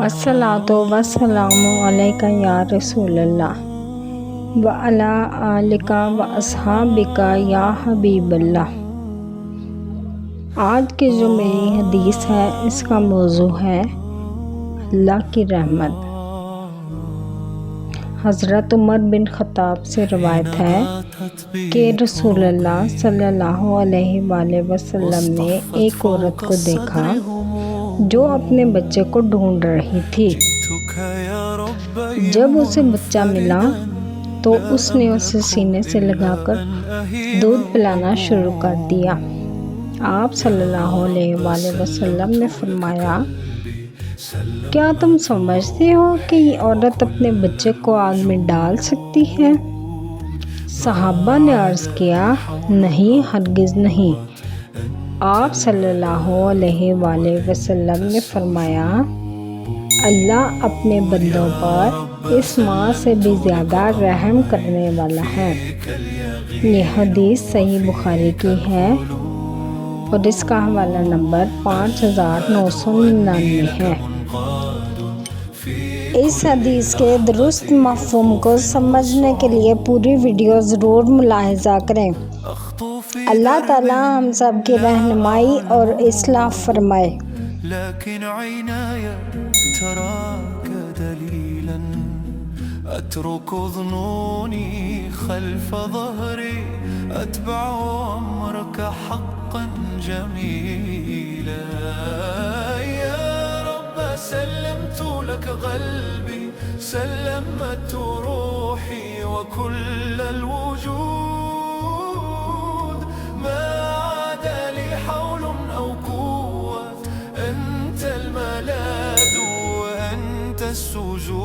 अस्सलातु वस्सलामु अलैका या रसूलल्लाह व अला आलिका व अस्हाबिका या हबीबल्लाह। आज की जो मेरी हदीस है इसका मौजू है अल्लाह की रहमत। हज़रत उमर बिन ख़त्ताब से रवायत है कि रसूलुल्लाह सल्लल्लाहु अलैहि वसल्लम ने एक औरत को देखा जो अपने बच्चे को ढूंढ रही थी। जब उसे बच्चा मिला तो उसने उसे सीने से लगाकर दूध पिलाना शुरू कर दिया। आप सल्लल्लाहु अलैहि वसल्लम ने फरमाया, क्या तुम समझते हो कि ये औरत अपने बच्चे को आग में डाल सकती है? सहाबा ने अर्ज़ किया, नहीं, हरगिज़ नहीं। आप सल्लल्लाहु अलैहि वसल्लम ने फरमाया, अल्लाह अपने बंदों पर इस माँ से भी ज़्यादा रहम करने वाला है। ये हदीस सही बुखारी की है और इसका हवाला नंबर 5999 है। इस हदीस के दुरुस्त मफ़हूम को समझने के लिए पूरी वीडियो ज़रूर मुलाहिज़ा करें। अल्लाह ताला हम सब की रहनुमाई और इस्लाह फरमाए। لكن عيناي تراك دليلا أترك ظنوني خلف ظهري أتبع أمرك حقا جميلا. يا رب سلمت لك قلبي سلمت روحي وكل الوجود ما عاد لي حول أو قوة أنت الملاذ وأنت السجود.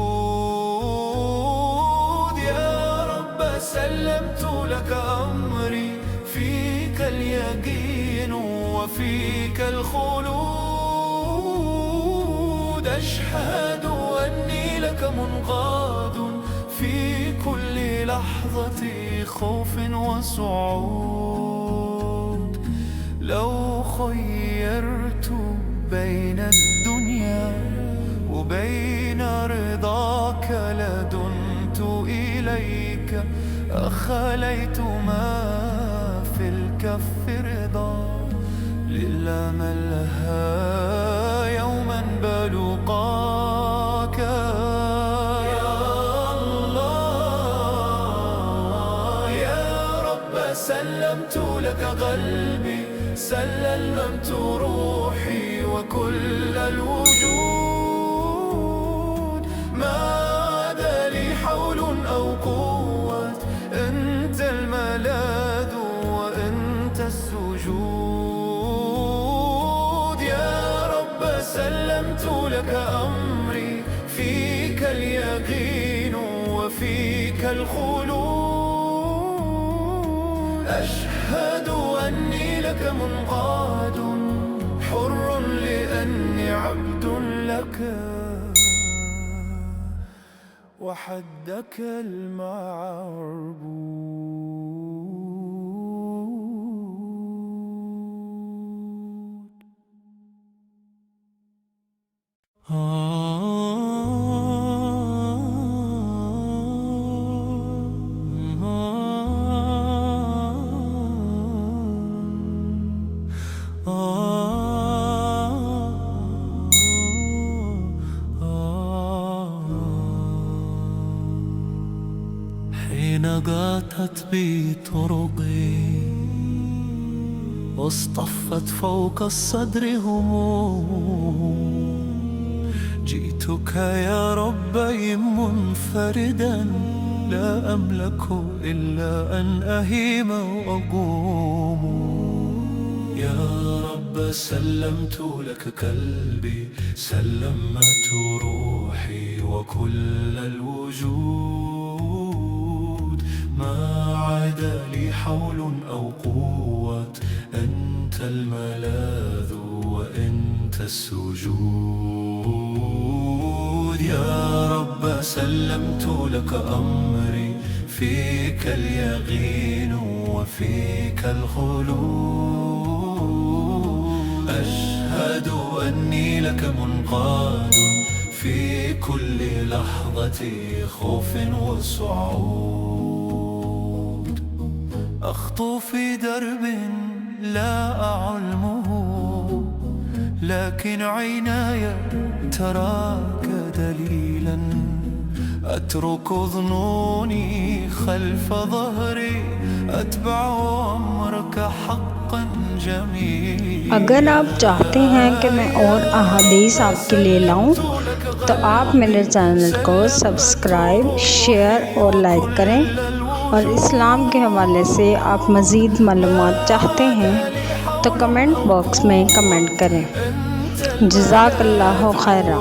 يا رب سلمت لك أمري فيك اليقين وفيك الخلود. أشهد أني لك منقاد في كل لحظة خوف وصعود. لو خيرت بين الدنيا وبين رضاك لدنت إليك أخليت ما في الكف رضا لله من لها يوما بلقاك. يا الله يا رب سلمت لك قلبي سلمت روحي وكل الوجود ما عاد لي حول أو قوة أنت الملاذ وأنت السجود. يا رب سلمت لك أمري فيك اليقين وفيك الخلود. أشهد أني لك منقاد حر لأني عبد لك وحدك المعبود. حين قاتت بي طرقي واصطفت فوق الصدر هموم جئتك يا ربي منفردا لا أملك إلا أن أهيم وأقوم. يا رب سلمت لك قلبي سلمت روحي وكل الوجود ما عاد لي حول أو قوة أنت الملاذ وأنت السجود. يا رب سلمت لك أمري فيك اليقين وفيك الخلود. أشهد أني لك منقاد في كل لحظة خوف وصعود. أخطو في درب لا أعلمه، لكن عيناي تراك دليلا. أترك ظنوني خلف ظهري، أتبع أمرك حقا جميلا. अगर आप चाहते हैं कि मैं और अहादीस आपके लिए लाऊं तो आप मेरे चैनल को सब्सक्राइब, शेयर और लाइक करें। और इस्लाम के हवाले से आप मज़ीद मालूमात चाहते हैं तो कमेंट बॉक्स में कमेंट करें। जज़ाकल्लाहु खैरा।